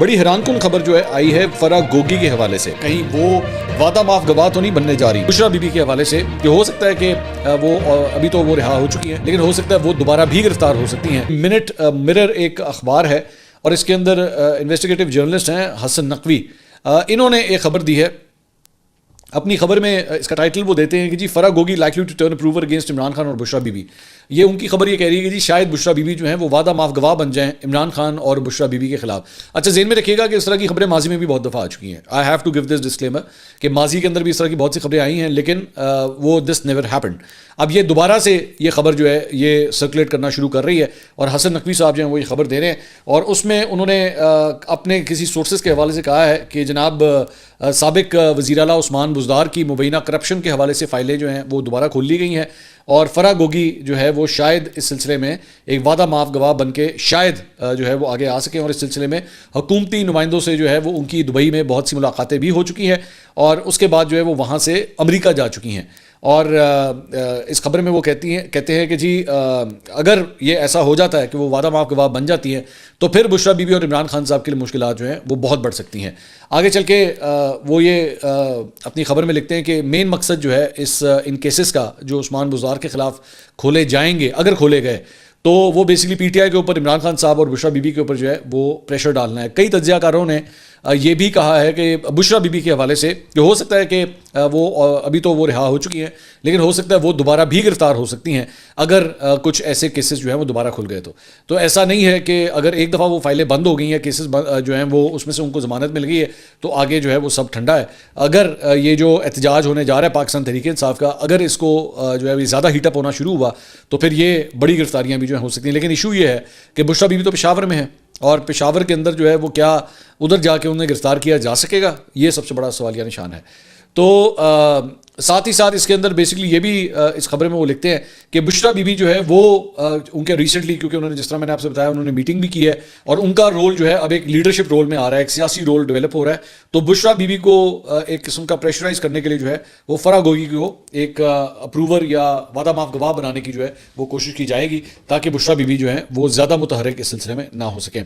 بڑی حیران کن خبر جو ہے آئی ہے فرح گوگی کے حوالے سے، کہیں وہ وعدہ معاف گواہ تو نہیں بننے جا رہی بشرا بی بی کے حوالے سے، کہ ہو سکتا ہے کہ وہ ابھی تو وہ رہا ہو چکی ہیں، لیکن ہو سکتا ہے وہ دوبارہ بھی گرفتار ہو سکتی ہیں۔ منٹ مرر ایک اخبار ہے اور اس کے اندر انویسٹیگیٹو جرنلسٹ ہیں حسن نقوی، انہوں نے ایک خبر دی ہے۔ اپنی خبر میں اس کا ٹائٹل وہ دیتے ہیں کہ جی Farah Gogi likely to turn approver against Imran Khan اور بشرا بی بی۔ یہ ان کی خبر یہ کہہ رہی ہے کہ جی شاید بشرا بی بی جو ہیں وہ وعدہ معاف گواہ بن جائیں عمران خان اور بشرا بی بی کے خلاف۔ اچھا ذہن میں رکھیے گا کہ اس طرح کی خبریں ماضی میں بھی بہت دفعہ آ چکی ہیں۔ I have to give this disclaimer کہ ماضی کے اندر بھی اس طرح کی بہت سی خبریں آئی ہیں، لیکن وہ دس نیور ہیپنڈ۔ اب یہ دوبارہ سے یہ خبر جو ہے یہ سرکولیٹ کرنا شروع کر رہی ہے اور حسن نقوی صاحب جو ہیں وہ یہ خبر دے رہے ہیں، اور اس میں انہوں نے اپنے کسی سورسز کے حوالے سے کہا ہے کہ جناب سابق وزیر اعلیٰ عثمان بزدار کی مبینہ کرپشن کے حوالے سے فائلیں جو ہیں وہ دوبارہ کھول لی گئی ہیں، اور فرح گوگی جو ہے وہ شاید اس سلسلے میں ایک وعدہ معاف گواہ بن کے شاید جو ہے وہ آگے آ سکیں، اور اس سلسلے میں حکومتی نمائندوں سے جو ہے وہ ان کی دبئی میں بہت سی ملاقاتیں بھی ہو چکی ہیں، اور اس کے بعد جو ہے وہ وہاں سے امریکہ جا چکی ہیں۔ اور اس خبر میں وہ کہتے ہیں کہ جی اگر یہ ایسا ہو جاتا ہے کہ وہ وعدہ معاف گواہ بن جاتی ہیں تو پھر بشرا بی بی اور عمران خان صاحب کے لیے مشکلات جو ہیں وہ بہت بڑھ سکتی ہیں۔ آگے چل کے وہ یہ اپنی خبر میں لکھتے ہیں کہ مین مقصد جو ہے ان کیسز کا جو عثمان بزدار کے خلاف کھولے جائیں گے، اگر کھولے گئے تو وہ بیسکلی پی ٹی آئی کے اوپر عمران خان صاحب اور بشرا بی بی کے اوپر جو ہے وہ پریشر ڈالنا ہے۔ کئی تجزیہ کاروں نے یہ بھی کہا ہے کہ بشرا بی بی کے حوالے سے کہ ہو سکتا ہے کہ وہ ابھی تو وہ رہا ہو چکی ہیں، لیکن ہو سکتا ہے وہ دوبارہ بھی گرفتار ہو سکتی ہیں اگر کچھ ایسے کیسز جو ہیں وہ دوبارہ کھل گئے تو ایسا نہیں ہے کہ اگر ایک دفعہ وہ فائلیں بند ہو گئی ہیں، کیسز جو ہیں وہ اس میں سے ان کو ضمانت مل گئی ہے تو آگے جو ہے وہ سب ٹھنڈا ہے۔ اگر یہ جو احتجاج ہونے جا رہا ہے پاکستان تحریک انصاف کا، اگر اس کو جو ہے زیادہ ہیٹ اپ ہونا شروع ہوا تو پھر یہ بڑی گرفتاریاں بھی جو ہیں ہو سکتی ہیں۔ لیکن ایشو یہ ہے کہ بشرا بی بی تو پشاور میں ہے، اور پشاور کے اندر جو ہے وہ کیا ادھر جا کے انہیں گرفتار کیا جا سکے گا، یہ سب سے بڑا سوالیہ نشان ہے۔ تو ساتھ ہی ساتھ اس کے اندر بیسکلی یہ بھی اس خبر میں وہ لکھتے ہیں کہ بشرا بی بی جو ہے وہ ان کے ریسنٹلی، کیونکہ انہوں نے جس طرح میں نے آپ سے بتایا انہوں نے میٹنگ بھی کی ہے اور ان کا رول جو ہے اب ایک لیڈرشپ رول میں آ رہا ہے، ایک سیاسی رول ڈیولپ ہو رہا ہے، تو بشرا بی بی کو ایک قسم کا پریشرائز کرنے کے لیے جو ہے وہ فرح گوگی کو ایک اپروور یا وعدہ معاف گواہ بنانے کی جو ہے وہ کوشش کی جائے گی، تاکہ بشرا بی بی جو ہے وہ زیادہ متحرک اس سلسلے میں نہ ہو سکیں۔